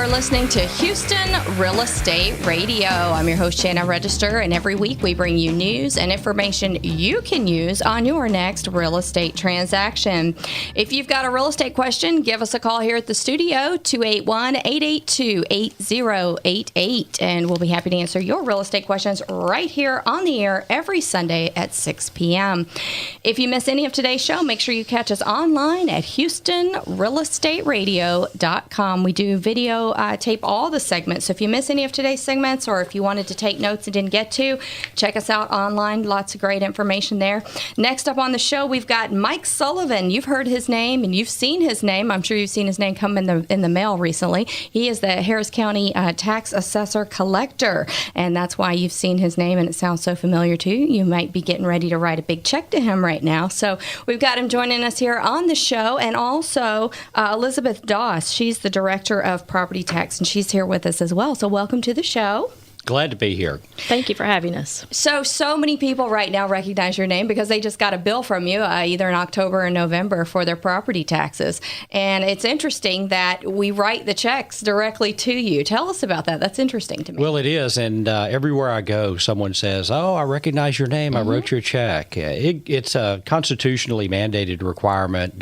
listening to Houston Real Estate Radio. I'm your host, Shanna Register, and every week we bring you news and information you can use on your next real estate transaction. If you've got a real estate question, give us a call here at the studio, 281-882-8088, and we'll be happy to answer your real estate questions right here on the air every Sunday at 6 p.m. If you miss any of today's show, make sure you catch us online at HoustonRealEstateRadio.com. We do video tape all the segments. So if you miss any of today's segments, or if you wanted to take notes and didn't get to, check us out online. Lots of great information there. Next up on the show, we've got Mike Sullivan. You've heard his name and you've seen his name. I'm sure you've seen his name come in the mail recently. He is the Harris County Tax Assessor Collector, and that's why you've seen his name, and it sounds so familiar to you. You might be getting ready to write a big check to him right now. So we've got him joining us here on the show, and also Elizabeth Doss. She's the Director of Property Tax, and she's here with us as well. So welcome to the show. Glad to be here. Thank you for having us. So many people right now recognize your name because they just got a bill from you either in October or November for their property taxes. And it's interesting that we write the checks directly to you. Tell us about that. That's interesting to me. Well, it is. And everywhere I go, someone says, "Oh, I recognize your name. I wrote your check." It's a constitutionally mandated requirement.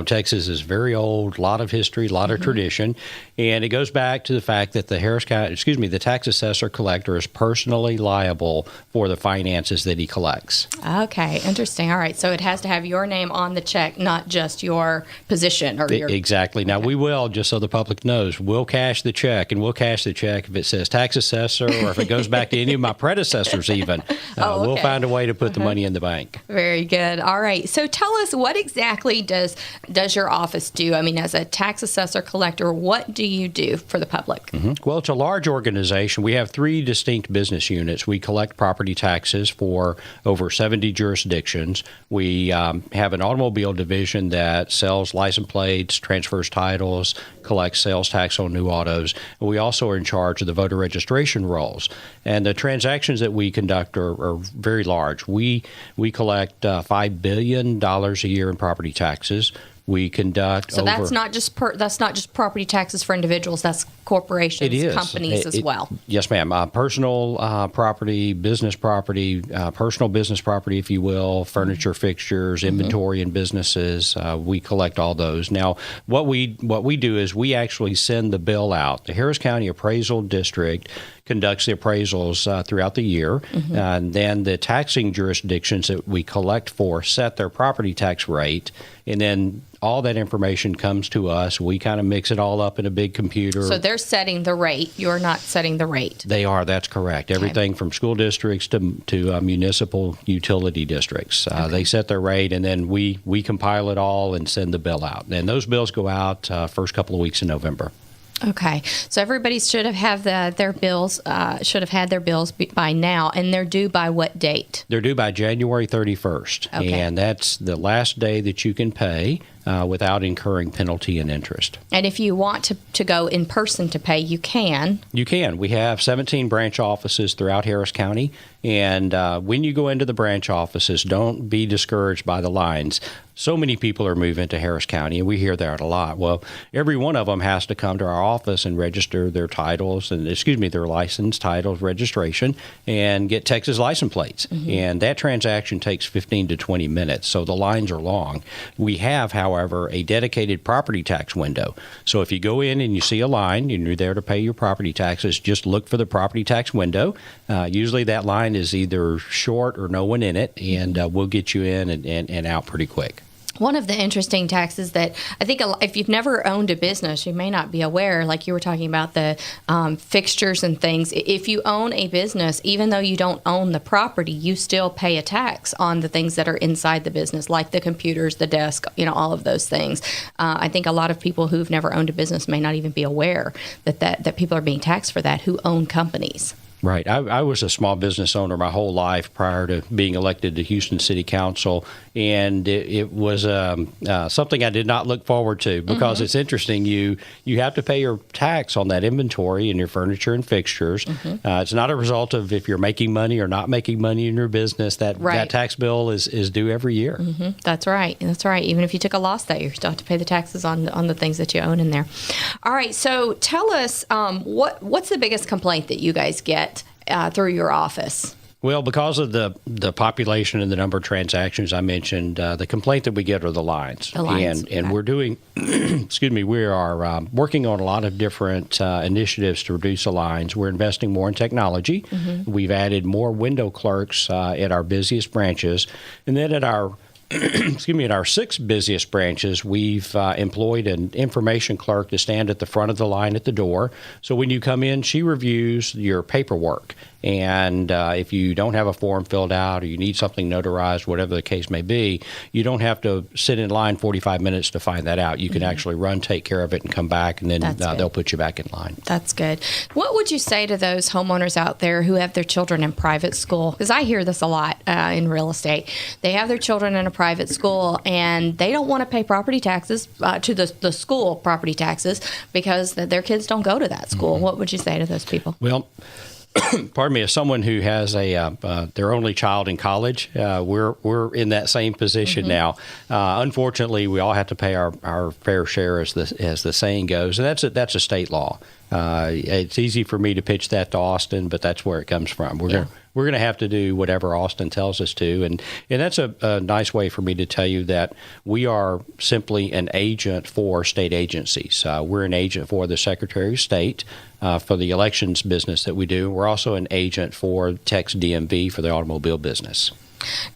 Texas is very old, a lot of history, a lot of tradition. And it goes back to the fact that the tax assessor collector is personally liable for the finances that he collects. Okay, interesting. All right, so it has to have your name on the check, not just your position or your... Exactly. Now, we will, just so the public knows, we'll cash the check, and we'll cash the check if it says tax assessor or if it goes back to any of my predecessors even. We'll find a way to put the money in the bank. Very good. All right, so tell us, what exactly does your office do? I mean, as a tax assessor collector, what do you do for the public? Well, it's a large organization. We have three distinct business units. We collect property taxes for over 70 jurisdictions. We have an automobile division that sells license plates, transfers titles, collects sales tax on new autos. And we also are in charge of the voter registration rolls. And the transactions that we conduct are very large. We collect $5 billion a year in property taxes. We conduct. So that's not just property taxes for individuals. That's corporations, companies as well. Yes, ma'am. Personal property, business property, personal business property, if you will, furniture, fixtures, inventory in businesses. We collect all those. Now, what we do is we actually send the bill out. The Harris County Appraisal District conducts the appraisals throughout the year, and then the taxing jurisdictions that we collect for set their property tax rate, and then all that information comes to us. We kind of mix it all up in a big computer. So they're setting the rate. You're not setting the rate. They are. That's correct. Okay. Everything from school districts to municipal utility districts. They set their rate, and then we compile it all and send the bill out. And those bills go out first couple of weeks in November. Okay, so everybody should have had their bills by now, and they're due by what date? They're due by January 31st, and that's the last day that you can pay without incurring penalty and interest. And if you want to go in person to pay, you can? You can. We have 17 branch offices throughout Harris County, and when you go into the branch offices, don't be discouraged by the lines. So many people are moving to Harris County, and we hear that a lot. Well, every one of them has to come to our office and register their titles, their license, titles, registration, and get Texas license plates. And that transaction takes 15 to 20 minutes, so the lines are long. We have, however, a dedicated property tax window. So if you go in and you see a line and you're there to pay your property taxes, just look for the property tax window. Usually that line is either short or no one in it, and we'll get you in and out pretty quick. One of the interesting taxes that I think if you've never owned a business, you may not be aware, like you were talking about the fixtures and things. If you own a business, even though you don't own the property, you still pay a tax on the things that are inside the business, like the computers, the desk, all of those things. I think a lot of people who've never owned a business may not even be aware that people are being taxed for that who own companies. Right. I was a small business owner my whole life prior to being elected to Houston City Council, and it was something I did not look forward to because it's interesting. You have to pay your tax on that inventory and your furniture and fixtures. It's not a result of if you're making money or not making money in your business. That tax bill is due every year. That's right. That's right. Even if you took a loss that year, you still have to pay the taxes on the things that you own in there. All right. So tell us what's the biggest complaint that you guys get through your office? Well, because of the population and the number of transactions I mentioned, the complaint that we get are the lines. And we're doing, we are working on a lot of different initiatives to reduce the lines. We're investing more in technology. We've added more window clerks at our busiest branches. And then at our at our 6 busiest branches, we've employed an information clerk to stand at the front of the line at the door. So when you come in, she reviews your paperwork. And if you don't have a form filled out or you need something notarized, whatever the case may be, you don't have to sit in line 45 minutes to find that out. You can actually run, take care of it, and come back, and then they'll put you back in line. That's good. What would you say to those homeowners out there who have their children in private school? Because I hear this a lot in real estate. They have their children in a private school, and they don't want to pay property taxes to the school property taxes because their kids don't go to that school. What would you say to those people? Well, pardon me, as someone who has their only child in college, we're in that same position now. Unfortunately, we all have to pay our fair share, as the saying goes, and that's a state law. It's easy for me to pitch that to Austin, but that's where it comes from. We're going to have to do whatever Austin tells us to, and that's a nice way for me to tell you that we are simply an agent for state agencies. We're an agent for the Secretary of State for the elections business that we do. We're also an agent for Tex DMV for the automobile business.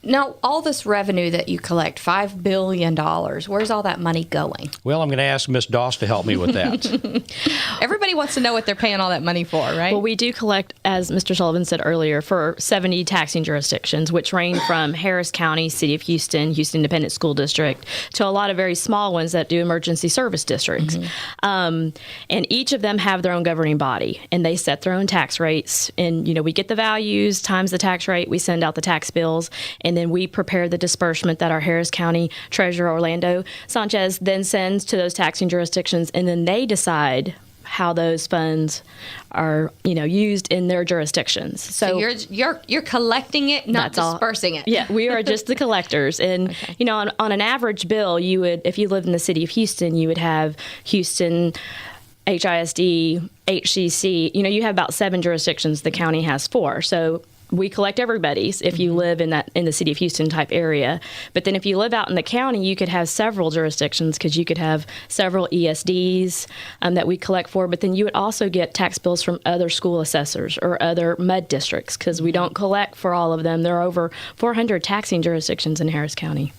Now, all this revenue that you collect, $5 billion, where's all that money going? Well, I'm going to ask Ms. Doss to help me with that. Everybody wants to know what they're paying all that money for, right? Well, we do collect, as Mr. Sullivan said earlier, for 70 taxing jurisdictions, which range from Harris County, City of Houston, Houston Independent School District, to a lot of very small ones that do emergency service districts. And each of them have their own governing body, and they set their own tax rates. And, we get the values times the tax rate. We send out the tax bills. And then we prepare the disbursement that our Harris County Treasurer, Orlando Sanchez, then sends to those taxing jurisdictions, and then they decide how those funds are, used in their jurisdictions. So you're collecting it, not dispersing it. Yeah, we are just the collectors. And on an average bill, you would, if you lived in the city of Houston, you would have Houston, HISD, HCC. You have about 7 jurisdictions. The county has 4. So we collect everybody's if you live in the city of Houston type area. But then if you live out in the county, you could have several jurisdictions because you could have several ESDs that we collect for. But then you would also get tax bills from other school assessors or other MUD districts because we don't collect for all of them. There are over 400 taxing jurisdictions in Harris County.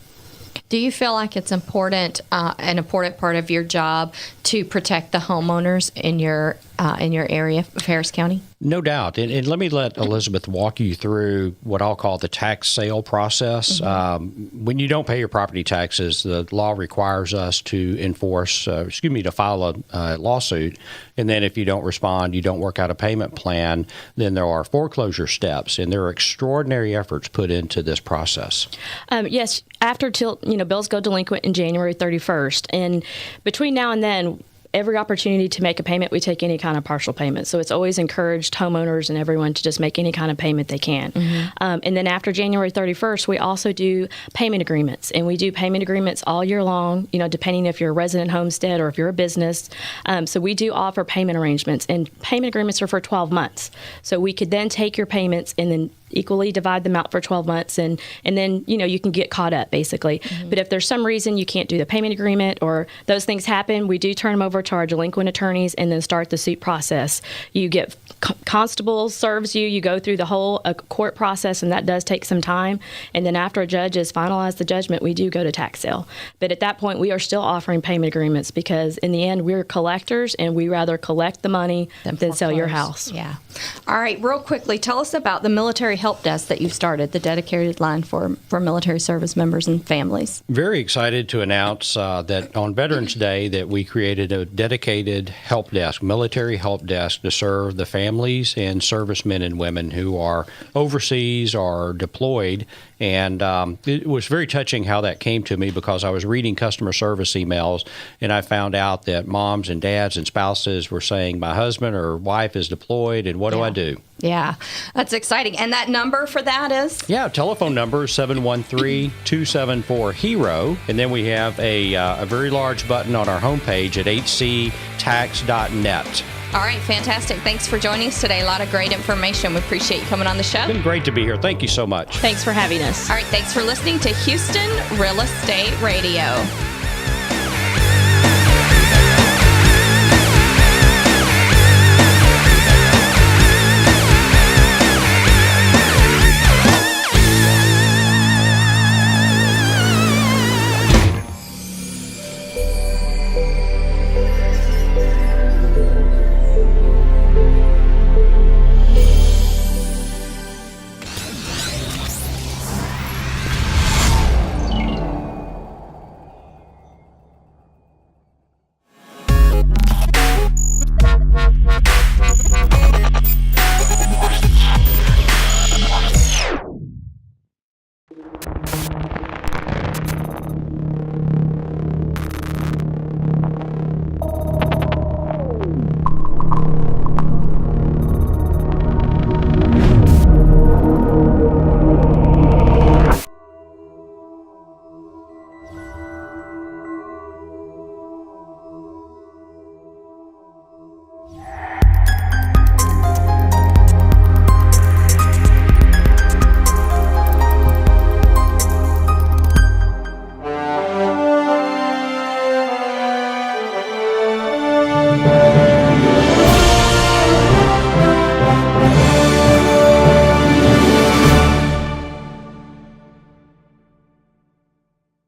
Do you feel like it's an important part of your job to protect the homeowners in your area of Harris County? No doubt. And let me let Elizabeth walk you through what I'll call the tax sale process. When you don't pay your property taxes, the law requires us to file a lawsuit. And then if you don't respond, you don't work out a payment plan, then there are foreclosure steps. And there are extraordinary efforts put into this process. Yes. After bills go delinquent in January 31st. And between now and then, every opportunity to make a payment, we take any kind of partial payment. So it's always encouraged homeowners and everyone to just make any kind of payment they can. And then after January 31st, we also do payment agreements. And we do payment agreements all year long, depending if you're a resident homestead or if you're a business. So we do offer payment arrangements. And payment agreements are for 12 months. So we could then take your payments and then equally divide them out for 12 months and then you can get caught up basically. But if there's some reason you can't do the payment agreement or those things happen, we do turn them over to our delinquent attorneys and then start the suit process. You get constable serves you go through the whole court process, and that does take some time. And then after a judge has finalized the judgment, we do go to tax sale. But at that point, we are still offering payment agreements because in the end, we're collectors and we rather collect the money than sell your house. Yeah. All right, real quickly, tell us about the military help desk that you've started, the dedicated line for military service members and families. Very excited to announce that on Veterans Day that we created a dedicated help desk, military help desk to serve the families families and servicemen and women who are overseas or deployed. And it was very touching how that came to me, because I was reading customer service emails and I found out that moms and dads and spouses were saying, my husband or wife is deployed, and what do I do? Yeah, that's exciting. And that number for that is? Yeah, telephone number is 713-274-HERO. And then we have a very large button on our homepage at hctax.net. All right, fantastic. Thanks for joining us today. A lot of great information. We appreciate you coming on the show. It's been great to be here. Thank you so much. Thanks for having us. All right, thanks for listening to Houston Real Estate Radio.